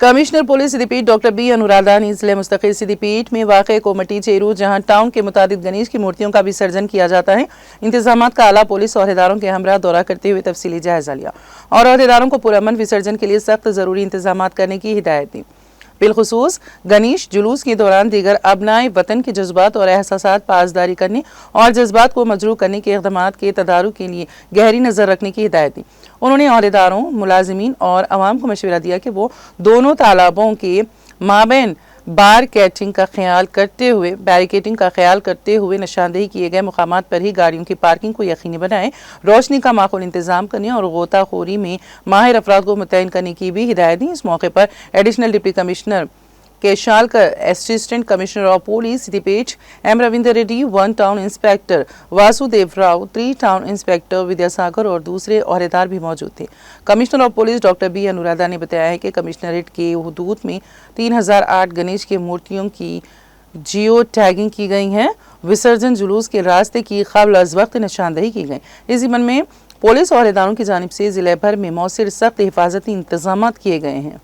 Commissioner police Siddipet doctor B Anuradha ने जिले मुस्तकिल सिद्दीपीठ में वाक़ कोमटी चेरू जहां टाउन के मुताबिक गणेश की मूर्तियों का विसर्जन किया जाता है, इंतजामात का आला पुलिस अहदेदारों के हमरा दौरा करते हुए तफसीली जायजा लिया और अहदेदारों को पुरअमन विसर्जन के लिए सख्त जरूरी इंतजामात करने की हिदायत दी। बिलखुसूस गणेश जुलूस के दौरान दीगर अबनाए वतन के जज्बात और एहसासात पासदारी करने और जज्बात को मजरू करने के इक़दामात के तदारुक के लिए गहरी नज़र रखने की हिदायत दी। उन्होंने अहदेदारों, मुलाजिमीन और अवाम को मशवरा दिया कि वो दोनों तालाबों के माबैन बैरिकेटिंग का ख्याल करते हुए निशानदेही किए गए मुकामात पर ही गाड़ियों की पार्किंग को यकीनी बनाएं, रोशनी का माकूल इंतजाम करने और गोताखोरी में माहिर अफराद को मुतय्यन करने की भी हिदायत दी। इस मौके पर additional deputy commissioner Keshalkar, assistant commissioner of police Siddipet M Ravinder Reddy, 1 town inspector Vasudev Rao, 3 town inspector Vidyasagar और दूसरे अहदेदार भी मौजूद थे। Commissioner of police doctor B Anuradha ने बताया है कि कमिश्नरेट के हुदूद में 3008 गणेश की मूर्तियों की जियो टैगिंग की गई है। विसर्जन जुलूस के रास्ते की क़ब्ल अज़ वक्त निशानदेही की गई। इस ज़िम्न में पुलिस अहदेदारों की जानिब से जिले भर में मौसर सख्त हिफाजती इंतजाम किए गए हैं।